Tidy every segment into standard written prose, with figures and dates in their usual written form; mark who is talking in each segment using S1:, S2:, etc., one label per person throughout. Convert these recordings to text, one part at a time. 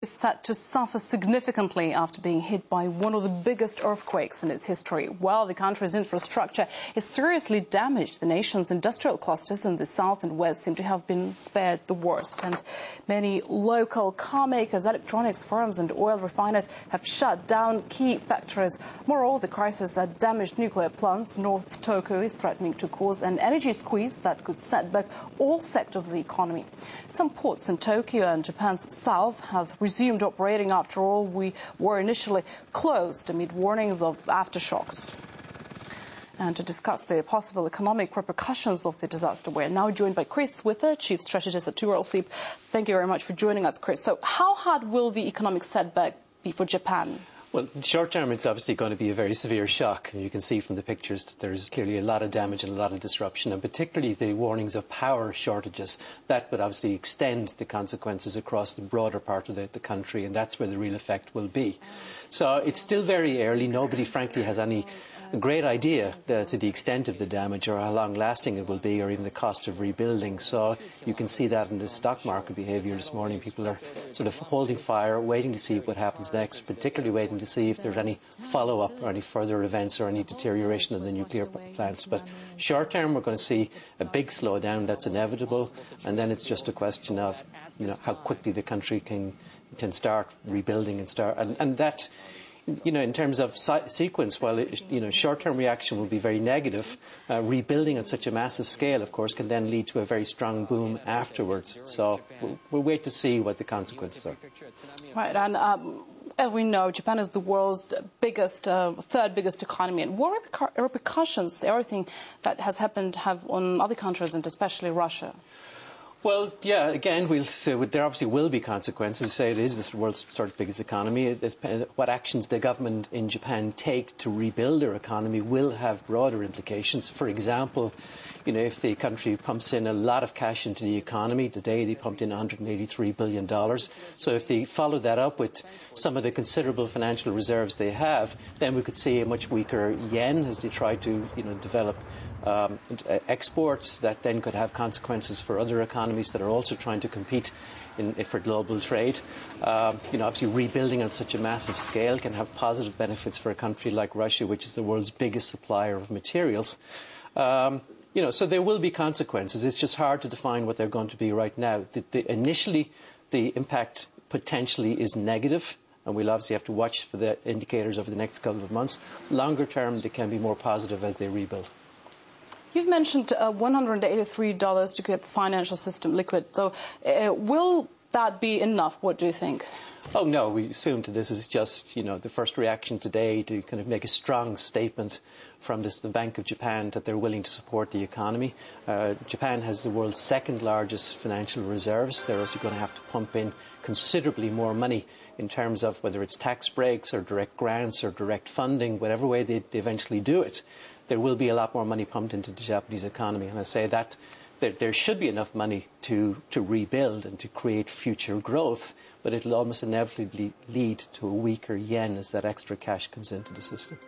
S1: Is set to suffer significantly after being hit by one of the biggest earthquakes in its history. While the country's infrastructure is seriously damaged, the nation's industrial clusters in the south and west seem to have been spared the worst. And many local car makers, electronics firms and oil refiners have shut down key factories. Moreover, the crisis at damaged nuclear plants North Tokyo is threatening to cause an energy squeeze that could set back all sectors of the economy. Some ports in Tokyo and Japan's south have resumed operating after all we were initially closed amid warnings of aftershocks. And to discuss the possible economic repercussions of the disaster, we're now joined by Chris Swither, Chief Strategist at tsunami. Thank you very much for joining us, Chris. So how hard will the economic setback be for Japan?
S2: Well, short term, it's obviously going to be a very severe shock. You can see from the pictures that there's clearly a lot of damage and a lot of disruption, and particularly the warnings of power shortages. That would obviously extend the consequences across the broader part of the country, and that's where the real effect will be. So it's still very early. Nobody, frankly, has any great idea to the extent of the damage or how long lasting it will be, or even the cost of rebuilding. So you can see that in the stock market behaviour this morning. People are sort of holding fire, waiting to see what happens next, particularly waiting to see if there's any follow-up or any further events or any deterioration of the nuclear plants. But short term, we're going to see a big slowdown. That's inevitable, and then it's just a question of how quickly the country can start rebuilding and that. In terms of sequence, while short-term reaction will be very negative, rebuilding on such a massive scale, of course, can then lead to a very strong boom afterwards. So we'll wait to see what the consequences are.
S1: Right, and as we know, Japan is the world's biggest, third biggest economy. And what repercussions everything that has happened have on other countries, and especially Russia?
S2: Well, yeah, again, we'll say there obviously will be consequences. Say it is the world's sort of biggest economy. What actions the government in Japan take to rebuild their economy will have broader implications. For example, if the country pumps in a lot of cash into the economy, today they pumped in $183 billion. So if they follow that up with some of the considerable financial reserves they have, then we could see a much weaker yen as they try to develop exports that then could have consequences for other economies that are also trying to compete for global trade. Obviously rebuilding on such a massive scale can have positive benefits for a country like Russia, which is the world's biggest supplier of materials. So there will be consequences. It's just hard to define what they're going to be right now. Initially, the impact potentially is negative, and we'll obviously have to watch for the indicators over the next couple of months. Longer term, they can be more positive as they rebuild.
S1: You've mentioned $183 to get the financial system liquid. So will that be enough? What do you think?
S2: Oh, no, we assumed this is just, the first reaction today to kind of make a strong statement from the Bank of Japan that they're willing to support the economy. Japan has the world's second largest financial reserves. They're also going to have to pump in considerably more money in terms of whether it's tax breaks or direct grants or direct funding, whatever way they eventually do it. There will be a lot more money pumped into the Japanese economy. And I say that there should be enough money to rebuild and to create future growth, but it'll almost inevitably lead to a weaker yen as that extra cash comes into the system.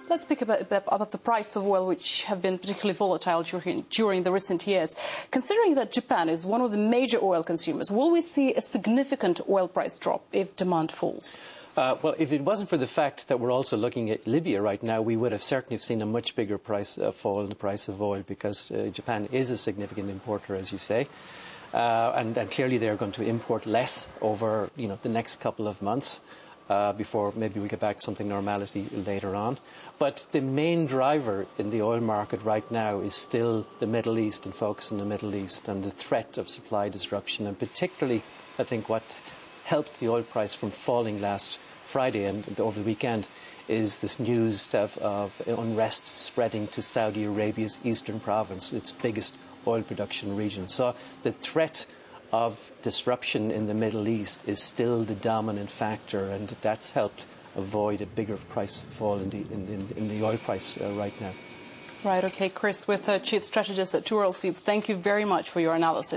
S1: Let's speak about the price of oil, which have been particularly volatile during the recent years. Considering that Japan is one of the major oil consumers, will we see a significant oil price drop if demand falls?
S2: Well, if it wasn't for the fact that we're also looking at Libya right now, we would have certainly seen a much bigger price fall in the price of oil, because Japan is a significant importer, as you say. And clearly they're going to import less over the next couple of months before maybe we get back to something normality later on. But the main driver in the oil market right now is still the Middle East, and focus on the Middle East and the threat of supply disruption, and particularly I think what helped the oil price from falling last Friday and over the weekend is this news of unrest spreading to Saudi Arabia's eastern province, its biggest oil production region. So the threat of disruption in the Middle East is still the dominant factor, and that's helped avoid a bigger price fall in the oil price right now.
S1: Right, okay, Chris, with Chief Strategist at tsunami, thank you very much for your analysis.